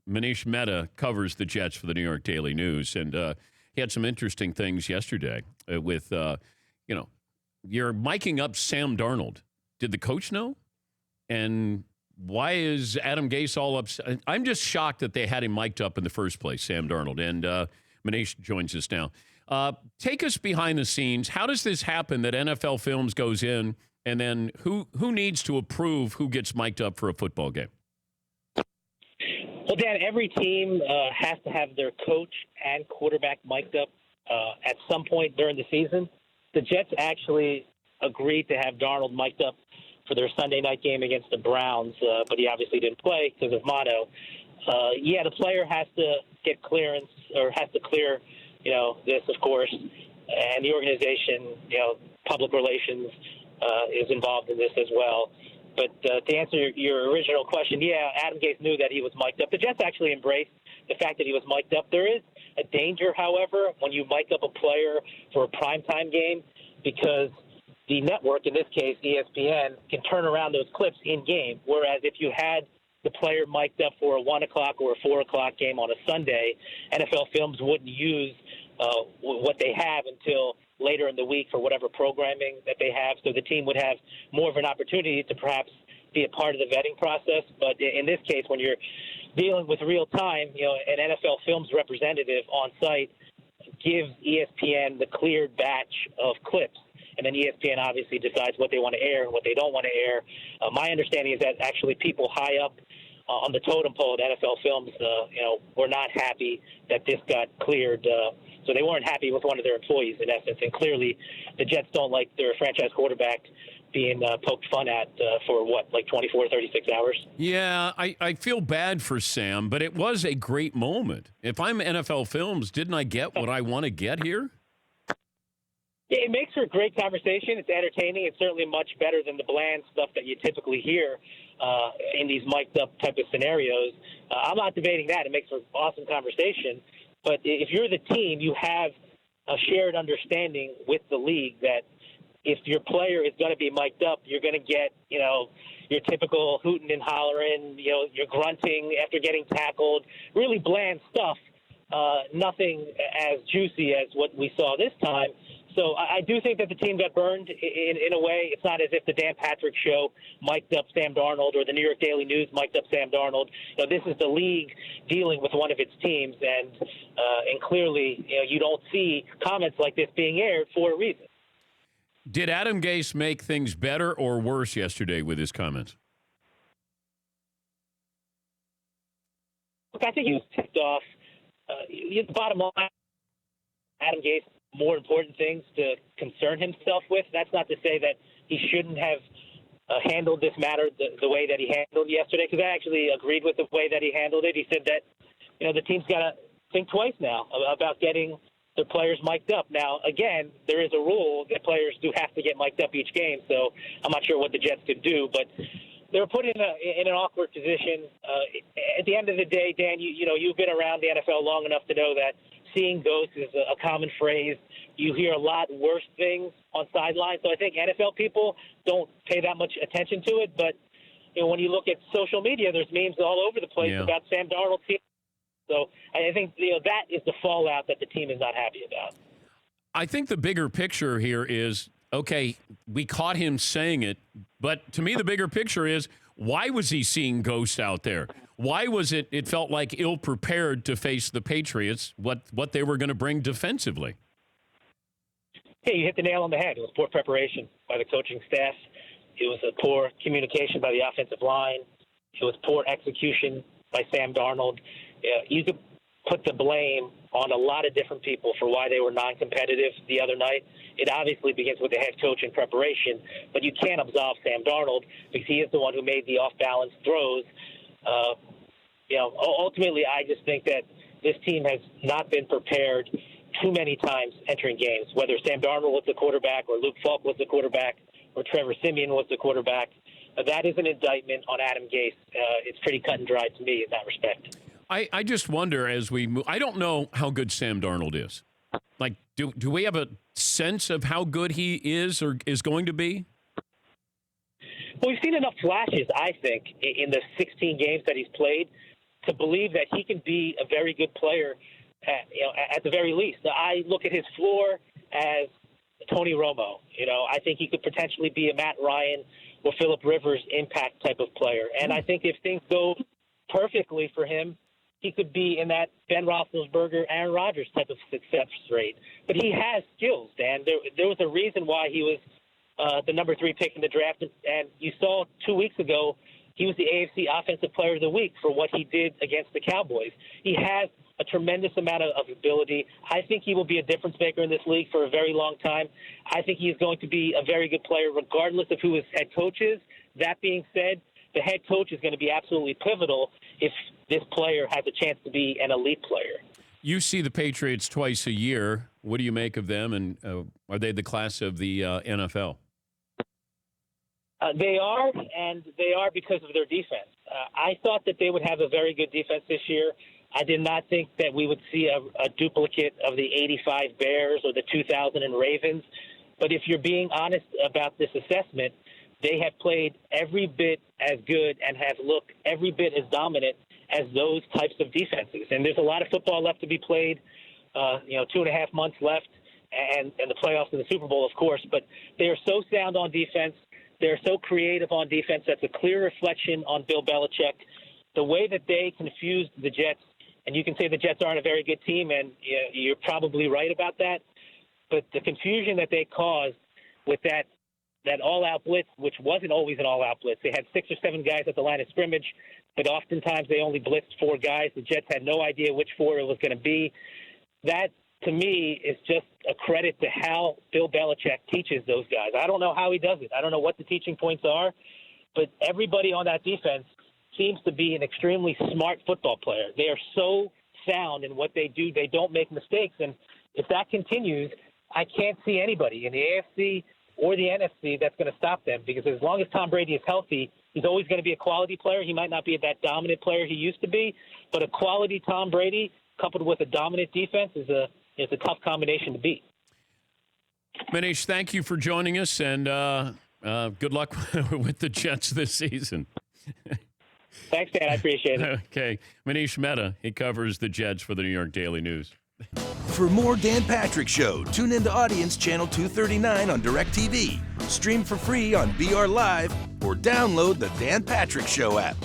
Manish Mehta covers the Jets for the New York Daily News, and he had some interesting things yesterday with, you're miking up Sam Darnold. Did the coach know? And why is Adam Gase all upset? I'm just shocked that they had him mic'd up in the first place, Sam Darnold. And Manish joins us now. Take us behind the scenes. How does this happen that NFL Films goes in, and then who needs to approve who gets mic'd up for a football game? Well, Dan, every team has to have their coach and quarterback mic'd up at some point during the season. The Jets actually agreed to have Darnold mic'd up for their Sunday night game against the Browns, but he obviously didn't play because of mono. The player has to get clearance or has to clear, this, of course, and the organization, public relations is involved in this as well. But to answer your original question, Adam Gase knew that he was mic'd up. The Jets actually embraced the fact that he was mic'd up. There is a danger, however, when you mic up a player for a primetime game, because the network, in this case ESPN, can turn around those clips in-game, whereas if you had the player mic'd up for a 1 o'clock or a 4 o'clock game on a Sunday, NFL Films wouldn't use what they have until later in the week for whatever programming that they have. So the team would have more of an opportunity to perhaps be a part of the vetting process. But in this case, when you're dealing with real time, an NFL Films representative on site gives ESPN the cleared batch of clips. And then ESPN obviously decides what they want to air and what they don't want to air. My understanding is that actually people high up on the totem pole at NFL Films, were not happy that this got cleared. So they weren't happy with one of their employees, in essence. And clearly the Jets don't like their franchise quarterback being poked fun at for 24, 36 hours? Yeah, I feel bad for Sam, but it was a great moment. If I'm NFL Films, didn't I get what I want to get here? Yeah, it makes for a great conversation. It's entertaining. It's certainly much better than the bland stuff that you typically hear in these mic'd up type of scenarios. I'm not debating that. It makes for awesome conversation. But if you're the team, you have a shared understanding with the league that if your player is going to be mic'd up, you're going to get, your typical hooting and hollering, your grunting after getting tackled, really bland stuff. Nothing as juicy as what we saw this time. So I do think that the team got burned in a way. It's not as if the Dan Patrick Show mic'd up Sam Darnold or the New York Daily News mic'd up Sam Darnold. This is the league dealing with one of its teams, and clearly, you don't see comments like this being aired for a reason. Did Adam Gase make things better or worse yesterday with his comments? Look, I think he was tipped off. The bottom line, Adam Gase, more important things to concern himself with. That's not to say that he shouldn't have handled this matter the way that he handled yesterday, because I actually agreed with the way that he handled it. He said that, the team's got to think twice now about getting their players mic'd up. Now, again, there is a rule that players do have to get mic'd up each game, so I'm not sure what the Jets could do, but they were put in an awkward position. At the end of the day, Dan, you've been around the NFL long enough to know that seeing ghosts is a common phrase. You hear a lot worse things on sidelines. So I think NFL people don't pay that much attention to it. But when you look at social media, there's memes all over the place about Sam Darnold. So I think that is the fallout that the team is not happy about. I think the bigger picture here is, okay, we caught him saying it, but to me the bigger picture is, why was he seeing ghosts out there? Why was it felt like ill-prepared to face the Patriots, what they were going to bring defensively? Hey, you hit the nail on the head. It was poor preparation by the coaching staff. It was a poor communication by the offensive line. It was poor execution by Sam Darnold. You could put the blame on a lot of different people for why they were non-competitive the other night. It obviously begins with the head coach in preparation, but you can't absolve Sam Darnold because he is the one who made the off-balance throws. Ultimately, I just think that this team has not been prepared too many times entering games, whether Sam Darnold was the quarterback or Luke Falk was the quarterback or Trevor Siemian was the quarterback. That is an indictment on Adam Gase. It's pretty cut and dry to me in that respect. I just wonder as we move. I don't know how good Sam Darnold is. Like, do we have a sense of how good he is or is going to be? Well, we've seen enough flashes, I think, in the 16 games that he's played to believe that he can be a very good player, at the very least. I look at his floor as Tony Romo. I think he could potentially be a Matt Ryan or Phillip Rivers impact type of player. And I think if things go perfectly for him, he could be in that Ben Roethlisberger, Aaron Rodgers type of success rate. But he has skills, Dan. There was a reason why he was the number 3 pick in the draft. And you saw 2 weeks ago, he was the AFC Offensive Player of the Week for what he did against the Cowboys. He has a tremendous amount of ability. I think he will be a difference maker in this league for a very long time. I think he is going to be a very good player regardless of who his head coach is. That being said, the head coach is going to be absolutely pivotal if this player has a chance to be an elite player. You see the Patriots twice a year. What do you make of them, and are they the class of the NFL? They are, and they are because of their defense. I thought that they would have a very good defense this year. I did not think that we would see a duplicate of the 85 Bears or the 2000 Ravens. But if you're being honest about this assessment, they have played every bit as good and have looked every bit as dominant as those types of defenses. And there's a lot of football left to be played, 2.5 months left, and the playoffs and the Super Bowl, of course. But they are so sound on defense. They're so creative on defense. That's a clear reflection on Bill Belichick. The way that they confused the Jets, and you can say the Jets aren't a very good team, and you're probably right about that. But the confusion that they caused with that all-out blitz, which wasn't always an all-out blitz. They had 6 or 7 guys at the line of scrimmage, but oftentimes they only blitzed 4 guys. The Jets had no idea which 4 it was going to be. That, to me, is just a credit to how Bill Belichick teaches those guys. I don't know how he does it. I don't know what the teaching points are, but everybody on that defense seems to be an extremely smart football player. They are so sound in what they do. They don't make mistakes. And if that continues, I can't see anybody in the AFC or the NFC that's going to stop them, because as long as Tom Brady is healthy, he's always going to be a quality player. He might not be that dominant player he used to be, but a quality Tom Brady coupled with a dominant defense is a tough combination to beat. Manish, thank you for joining us, and good luck with the Jets this season. Thanks, Dan. I appreciate it. Okay. Manish Mehta, he covers the Jets for the New York Daily News. For more Dan Patrick Show, tune into Audience Channel 239 on DirecTV. Stream for free on BR Live or download the Dan Patrick Show app.